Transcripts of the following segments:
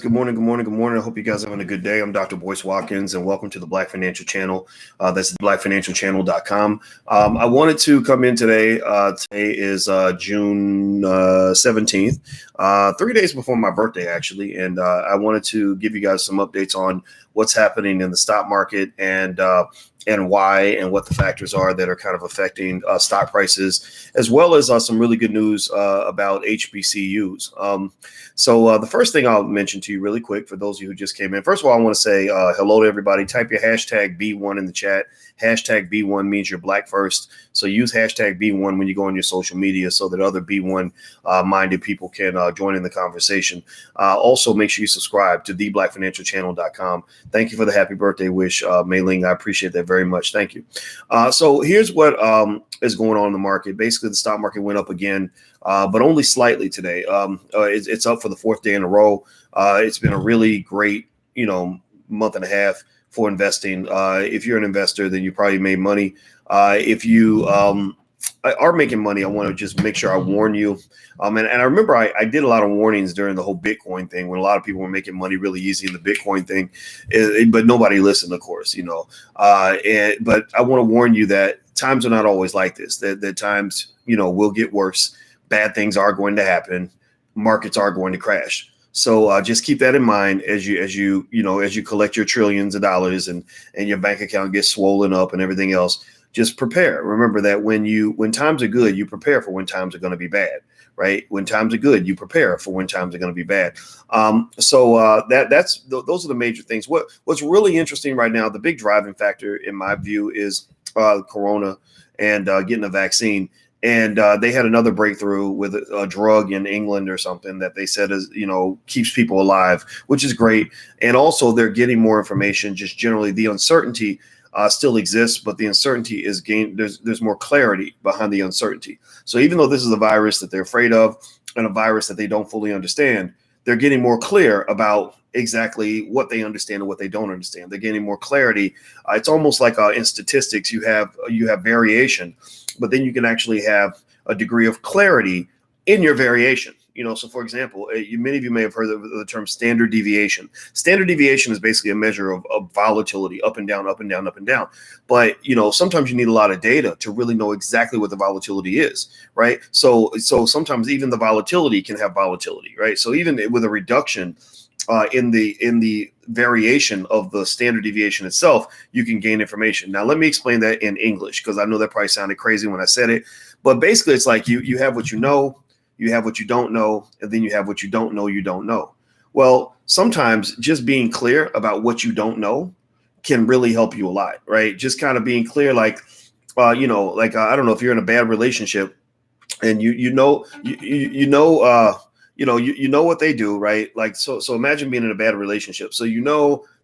Good morning, good morning, good morning. I hope you guys are having a good day. I'm Dr. Boyce Watkins, and welcome to the Black Financial Channel. That's blackfinancialchannel.com. I wanted to come in today. Today is June 17th, 3 days before my birthday, actually. And I wanted to give you guys some updates on what's happening in the stock market and why and what the factors are that are kind of affecting stock prices, as well as some really good news about HBCUs. So the first thing I'll mention to you really quick for those of you who just came in. First of all, I want to say hello to everybody. Type your hashtag B1 in the chat. Hashtag B1 means you're Black first. So use hashtag B1 when you go on your social media so that other B1 minded people can join in the conversation. Also, make sure you subscribe to theblackfinancialchannel.com. Thank you for the happy birthday wish, Mei Ling. I appreciate that very much. Thank you. So here's what is going on in the market. Basically, the stock market went up again, but only slightly today. It's up for the fourth day in a row. It's been a really great, month and a half for investing. If you're an investor, then you probably made money. If you are making money, I want to just make sure I warn you. And I remember I did a lot of warnings during the whole Bitcoin thing when a lot of people were making money really easy in the Bitcoin thing, but nobody listened, of course, but I want to warn you that times are not always like this, that times, will get worse. Bad things are going to happen. Markets are going to crash. So just keep that in mind as you collect your trillions of dollars and your bank account gets swollen up and everything else. Just prepare. Remember that when times are good, you prepare for when times are going to be bad, right? When times are good, you prepare for when times are going to be bad. Those are the major things. What's really interesting right now, the big driving factor in my view is Corona and getting a vaccine. And they had another breakthrough with a drug in England or something that they said is, keeps people alive, which is great. And also they're getting more information. Just generally the uncertainty still exists, but the uncertainty is gained. There's more clarity behind the uncertainty. So even though this is a virus that they're afraid of and a virus that they don't fully understand, they're getting more clear about exactly what they understand and what they don't understand. They're getting more clarity. It's almost like in statistics, you have variation, but then you can actually have a degree of clarity in your variation. So for example, many of you may have heard of the term standard deviation. Standard deviation is basically a measure of volatility, up and down, up and down, up and down. But, sometimes you need a lot of data to really know exactly what the volatility is, right? So sometimes even the volatility can have volatility, right? So even with a reduction in the variation of the standard deviation itself, you can gain information. Now, let me explain that in English, because I know that probably sounded crazy when I said it. But basically, it's like you have what you know, you have what you don't know, and then you have what you don't know you don't know. Well, sometimes just being clear about what you don't know can really help you a lot, right? Just kind of being clear, like, I don't know, if you're in a bad relationship and you know what they do, right? Like, so imagine being in a bad relationship. So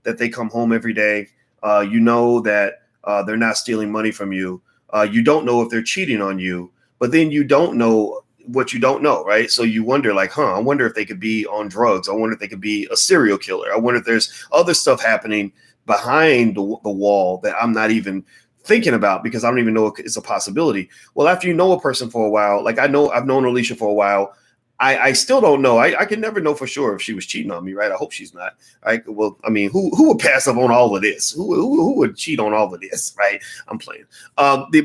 that they come home every day. That they're not stealing money from you. You don't know if they're cheating on you, but then you don't know what you don't know, right? So you wonder, like, I wonder if they could be on drugs. I wonder if they could be a serial killer. I wonder if there's other stuff happening behind the wall that I'm not even thinking about because I don't even know it's a possibility. Well, after you know a person for a while, like I've known Alicia for a while, I still don't know. I can never know for sure if she was cheating on me, right? I hope she's not. Right? Well, I mean, who would pass up on all of this? Who would cheat on all of this, right? I'm playing. But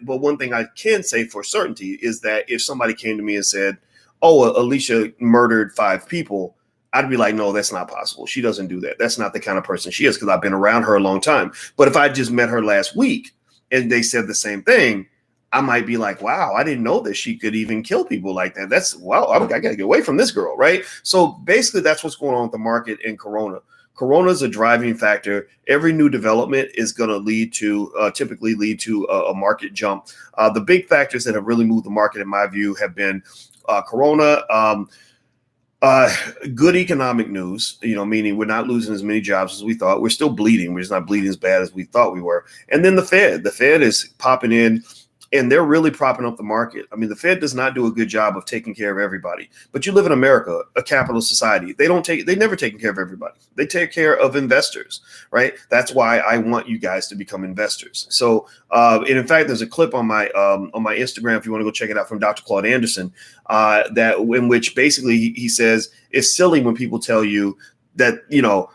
one thing I can say for certainty is that if somebody came to me and said, "Oh, Alicia murdered 5 people," I'd be like, "No, that's not possible. She doesn't do that. That's not the kind of person she is," because I've been around her a long time. But if I just met her last week and they said the same thing, I might be like, wow, I didn't know that she could even kill people like that. I got to get away from this girl, right? So basically that's what's going on with the market in Corona. Corona is a driving factor. Every new development is going to typically lead to a market jump. The big factors that have really moved the market, in my view, have been Corona, good economic news, meaning we're not losing as many jobs as we thought. We're still bleeding. We're just not bleeding as bad as we thought we were. And then the Fed is popping in and they're really propping up the market. I mean, the Fed does not do a good job of taking care of everybody. But you live in America, a capitalist society. They never taken care of everybody. They take care of investors, right? That's why I want you guys to become investors. So, and in fact, there's a clip on my Instagram, if you want to go check it out, from Dr. Claude Anderson, that in which basically he says it's silly when people tell you that,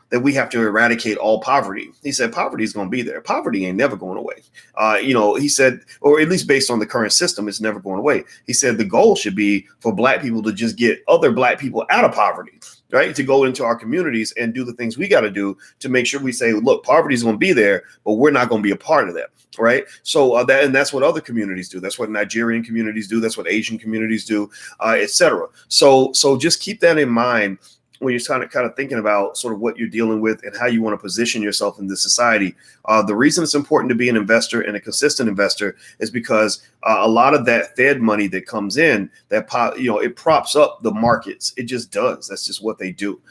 that we have to eradicate all poverty. He said poverty is going to be there. Poverty ain't never going away. He said, or at least based on the current system, it's never going away. He said the goal should be for Black people to just get other Black people out of poverty, right? To go into our communities and do the things we got to do to make sure we say, look, poverty is going to be there, but we're not going to be a part of that. Right. So that's what other communities do. That's what Nigerian communities do. That's what Asian communities do, et cetera. So just keep that in mind when you're kind of thinking about sort of what you're dealing with and how you want to position yourself in this society. The reason it's important to be an investor and a consistent investor is because a lot of that Fed money that comes in, it props up the markets. It just does. That's just what they do.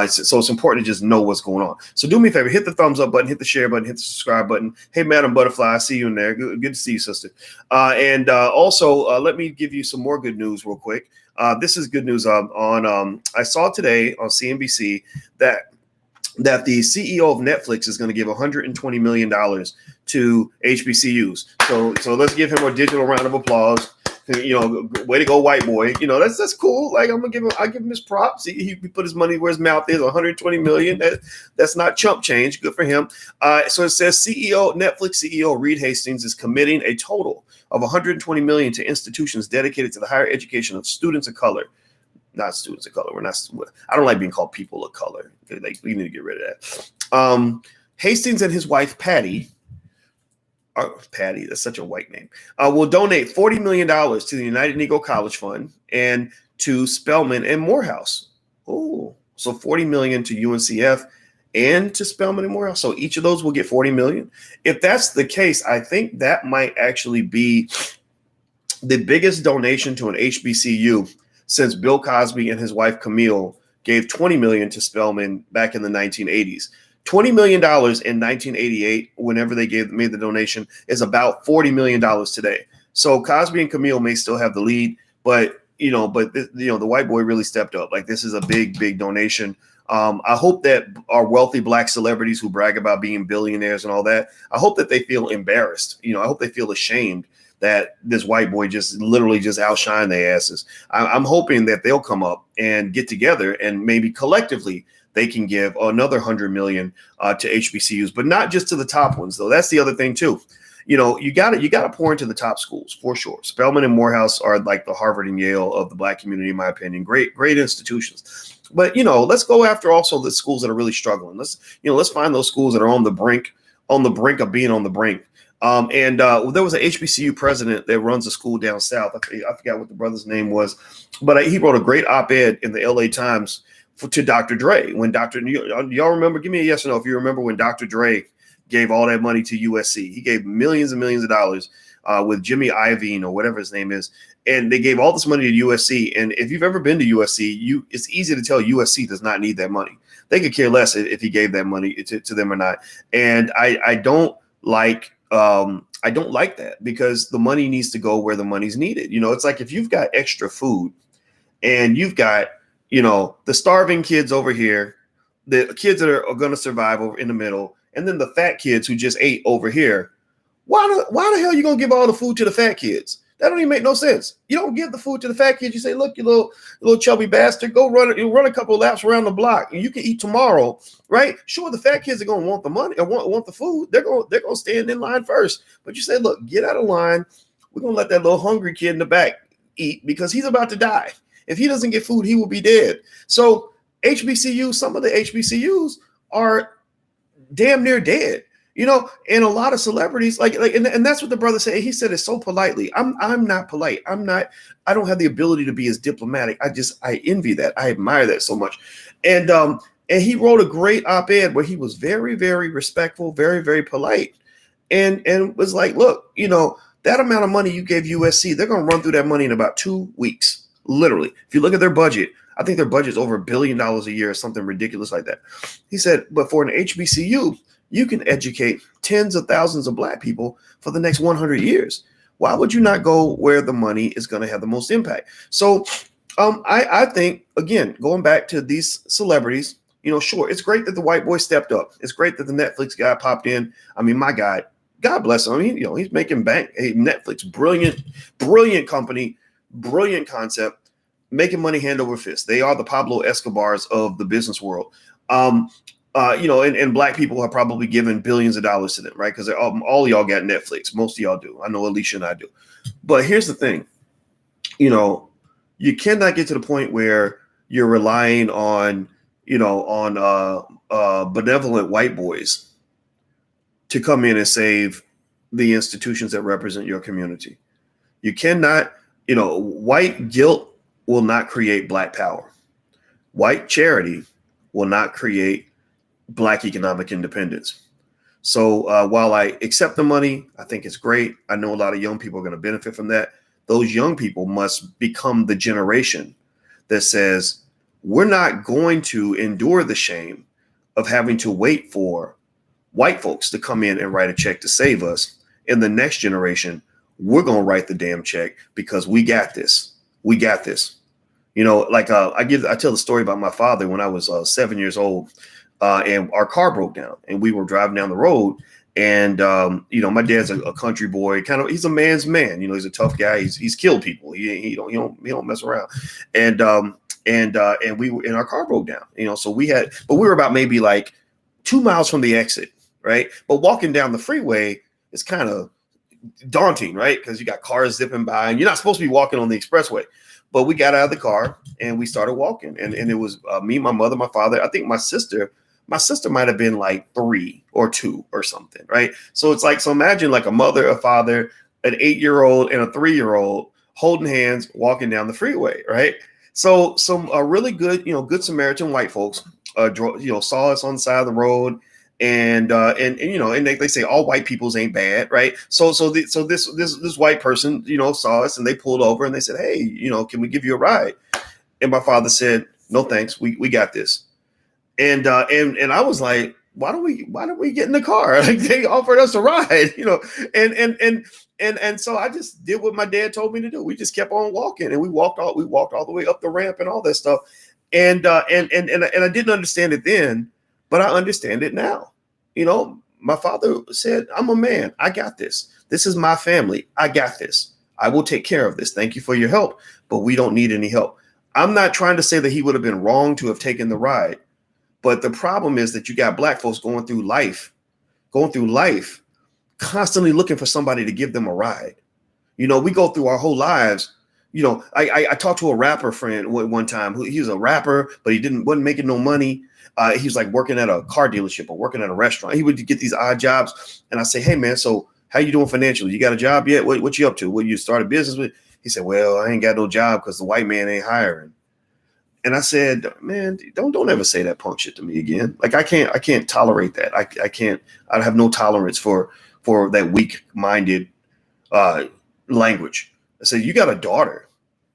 So it's important to just know what's going on. So do me a favor, hit the thumbs up button, hit the share button, hit the subscribe button. Hey, Madam Butterfly, I see you in there. Good to see you, sister. And also, let me give you some more good news real quick. This is good news I saw today on CNBC that the CEO of Netflix is going to give $120 million to HBCUs. So let's give him a digital round of applause. Way to go, white boy. That's cool. Like, I give him his props. He put his money where his mouth is. $120 million. That's not chump change. Good for him. So it says Netflix CEO Reed Hastings is committing a total of $120 million to institutions dedicated to the higher education of students of color. Not students of color. I don't like being called people of color. Like, we need to get rid of that. Hastings and his wife Patty, that's such a white name, will donate $40 million to the United Negro College Fund and to Spelman and Morehouse. Oh, so $40 million to UNCF and to Spelman and Morehouse. So each of those will get $40 million. If that's the case, I think that might actually be the biggest donation to an HBCU since Bill Cosby and his wife Camille gave $20 million to Spelman back in the 1980s. $20 million in 1988, whenever they made the donation, is about $40 million today. So Cosby and Camille may still have the lead, but the white boy really stepped up. Like, this is a big, big donation. I hope that our wealthy Black celebrities who brag about being billionaires and all that, I hope that they feel embarrassed. I hope they feel ashamed that this white boy just literally just outshine their asses. I'm hoping that they'll come up and get together and maybe collectively they can give another $100 million to HBCUs, but not just to the top ones, though. That's the other thing, too. You got to pour into the top schools for sure. Spelman and Morehouse are like the Harvard and Yale of the Black community, in my opinion. Great institutions. But, let's go after also the schools that are really struggling. Let's find those schools that are on the brink of being on the brink. There was an HBCU president that runs a school down south. I forgot what the brother's name was, but he wrote a great op-ed in the LA Times to Dr. Dre. When y'all remember, give me a yes or no if you remember when Dr. Dre gave all that money to USC. He gave millions and millions of dollars with Jimmy Iovine or whatever his name is. And they gave all this money to USC. And if you've ever been to USC, it's easy to tell USC does not need that money. They could care less if he gave that money to them or not. And I don't like that, because the money needs to go where the money's needed. It's like if you've got extra food and you've got, the starving kids over here, the kids that are going to survive over in the middle, and then the fat kids who just ate over here. Why the hell are you going to give all the food to the fat kids? That don't even make no sense. You don't give the food to the fat kids. You say, look, you little chubby bastard, go run a couple of laps around the block and you can eat tomorrow, right? Sure, the fat kids are going to want the money or want the food. They're going to stand in line first. But you say, look, get out of line. We're going to let that little hungry kid in the back eat because he's about to die. If he doesn't get food, he will be dead. So some of the HBCUs are damn near dead. And a lot of celebrities and that's what the brother said. He said it so politely. I'm not polite. I don't have the ability to be as diplomatic. I envy that. I admire that so much. And he wrote a great op-ed where he was very, very respectful, very, very polite, and was like, look, that amount of money you gave USC, they're going to run through that money in about 2 weeks. Literally. If you look at their budget, I think their budget is over $1 billion a year or something ridiculous like that. He said, but for an HBCU, you can educate tens of thousands of Black people for the next 100 years. Why would you not go where the money is going to have the most impact? So I think, again, going back to these celebrities, sure, it's great that the white boy stepped up. It's great that the Netflix guy popped in. I mean, my God, God bless him. I mean, he's making bank. Hey, Netflix, brilliant company, brilliant concept, making money hand over fist. They are the Pablo Escobars of the business world. And black people have probably given billions of dollars to them, right? Because all of y'all got Netflix. Most of y'all do. I know Alicia and I do. But here's the thing, you cannot get to the point where you're relying on, benevolent white boys to come in and save the institutions that represent your community. You cannot, white guilt will not create black power. White charity will not create black economic independence. So while I accept the money, I think it's great. I know a lot of young people are going to benefit from that. Those young people must become the generation that says, we're not going to endure the shame of having to wait for white folks to come in and write a check to save us. In the next generation, we're going to write the damn check because we got this. We got this. I tell the story about my father when I was 7 years old, and our car broke down and we were driving down the road. And, my dad's a country boy, he's a man's man. He's a tough guy. He's killed people. He don't mess around. And our car broke down, so we were about maybe like 2 miles from the exit. Right. But walking down the freeway is kind of daunting, right? Because you got cars zipping by and you're not supposed to be walking on the expressway. But we got out of the car and we started walking. And it was me, my mother, my father. I think my sister might have been like 3 or 2 or something, right? So it's like, so imagine like a mother, a father, an 8-year-old and a 3-year-old holding hands, walking down the freeway, right? So some really good, good Samaritan white folks, saw us on the side of the road, and they say all white peoples ain't bad, right? So this white person, saw us and they pulled over and they said, hey, can we give you a ride? And my father said, no, thanks, we got this. And I was like, why don't we get in the car? Like they offered us a ride, and so I just did what my dad told me to do. We just kept on walking and we walked all the way up the ramp and all that stuff. And I didn't understand it then, but I understand it now. My father said, I'm a man. I got this. This is my family. I got this. I will take care of this. Thank you for your help, but we don't need any help. I'm not trying to say that he would have been wrong to have taken the ride. But the problem is that you got black folks going through life, constantly looking for somebody to give them a ride. We go through our whole lives. I talked to a rapper friend one time who he was a rapper, but he wasn't making no money. He was like working at a car dealership or working at a restaurant. He would get these odd jobs. And I say, hey, man, so how you doing financially? You got a job yet? What you up to? What you start a business with? He said, well, I ain't got no job because the white man ain't hiring. And I said, man, don't ever say that punk shit to me again. Like I can't tolerate that. I have no tolerance for that weak-minded language. I said, you got a daughter.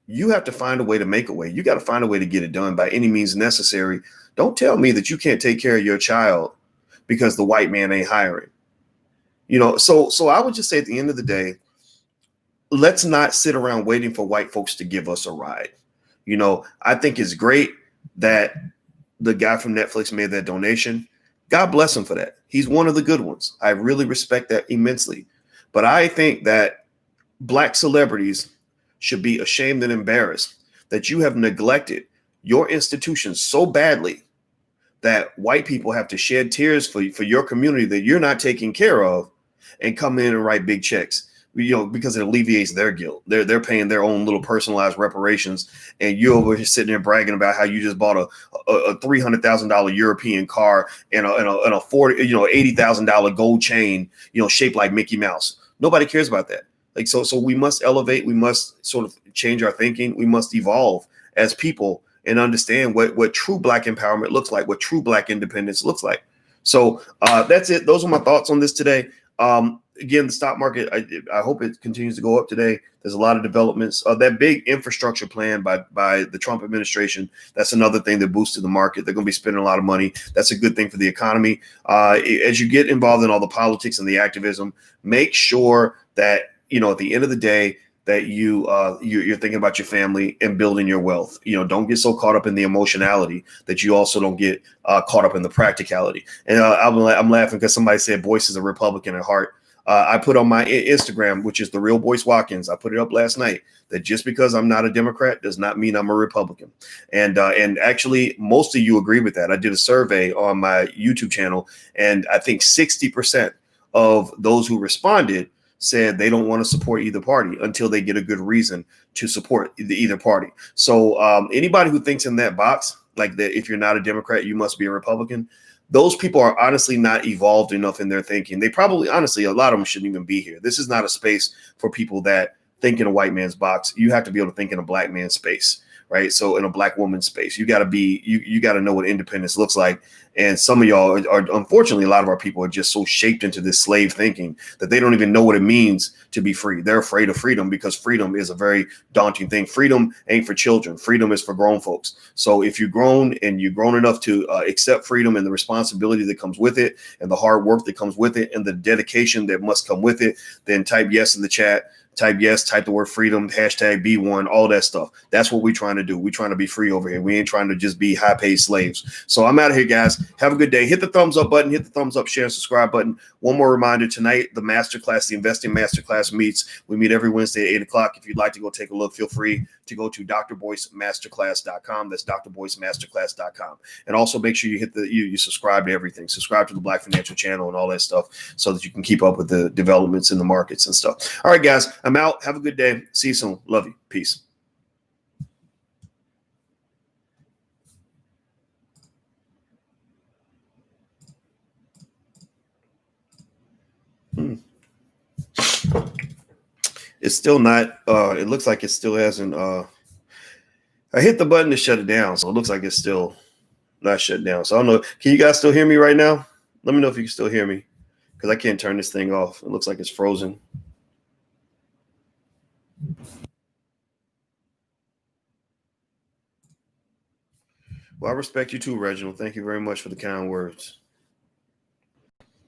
You have to find a way to make a way. You got to find a way to get it done by any means necessary. Don't tell me that you can't take care of your child because the white man ain't hiring. So I would just say at the end of the day, let's not sit around waiting for white folks to give us a ride. I think it's great that the guy from Netflix made that donation. God bless him for that. He's one of the good ones. I really respect that immensely. But I think that black celebrities should be ashamed and embarrassed that you have neglected your institution so badly that white people have to shed tears for your community that you're not taking care of and come in and write big checks. Because it alleviates their guilt. They're paying their own little personalized reparations, and you're over here sitting there bragging about how you just bought a $300,000 European car and a $80,000 gold chain, shaped like Mickey Mouse. Nobody cares about that. Like so we must elevate. We must sort of change our thinking. We must evolve as people and understand what true black empowerment looks like, what true black independence looks like. So that's it. Those are my thoughts on this today. Again, the stock market, I hope it continues to go up today. There's a lot of developments. That big infrastructure plan by the Trump administration, that's another thing that boosted the market. They're going to be spending a lot of money. That's a good thing for the economy. As you get involved in all the politics and the activism, make sure that at the end of the day, that you're thinking about your family and building your wealth. Don't get so caught up in the emotionality that you also don't get caught up in the practicality. And I'm laughing because somebody said Boyce is a Republican at heart. I put on my Instagram, which is the real Boyce Watkins. I put it up last night, that just because I'm not a Democrat does not mean I'm a Republican. And actually, most of you agree with that. I did a survey on my YouTube channel, and I think 60% of those who responded said they don't want to support either party until they get a good reason to support either party. So anybody who thinks in that box, like that, if you're not a Democrat, you must be a Republican, those people are honestly not evolved enough in their thinking. They probably, honestly, a lot of them shouldn't even be here. This is not a space for people that think in a white man's box. You have to be able to think in a black man's space, right? So in a black woman's space, you got to be, you got to know what independence looks like. And some of y'all are, unfortunately, a lot of our people are just so shaped into this slave thinking that they don't even know what it means to be free. They're afraid of freedom because freedom is a very daunting thing. Freedom ain't for children. Freedom is for grown folks. So if you're grown and you're grown enough to accept freedom and the responsibility that comes with it and the hard work that comes with it and the dedication that must come with it, then type yes in the chat. Type yes, type the word freedom, hashtag B1, all that stuff. That's what we're trying to do. We're trying to be free over here. We ain't trying to just be high paid slaves. So I'm out of here, guys. Have a good day. Hit the thumbs up button, hit the thumbs up, share, and subscribe button. One more reminder tonight, the masterclass, the investing masterclass meets. We meet every Wednesday at 8 o'clock. If you'd like to go take a look, feel free to go to drboycemasterclass.com. That's drboycemasterclass.com. And also make sure you hit you subscribe to everything. Subscribe to the Black Financial Channel and all that stuff so that you can keep up with the developments in the markets and stuff. All right, guys, I'm out. Have a good day. See you soon. Love you. Peace. It's still not, it looks like it still hasn't, I hit the button to shut it down. So it looks like it's still not shut down. So I don't know. Can you guys still hear me right now? Let me know if you can still hear me because I can't turn this thing off. It looks like it's frozen. Well, I respect you too, Reginald. Thank you very much for the kind words.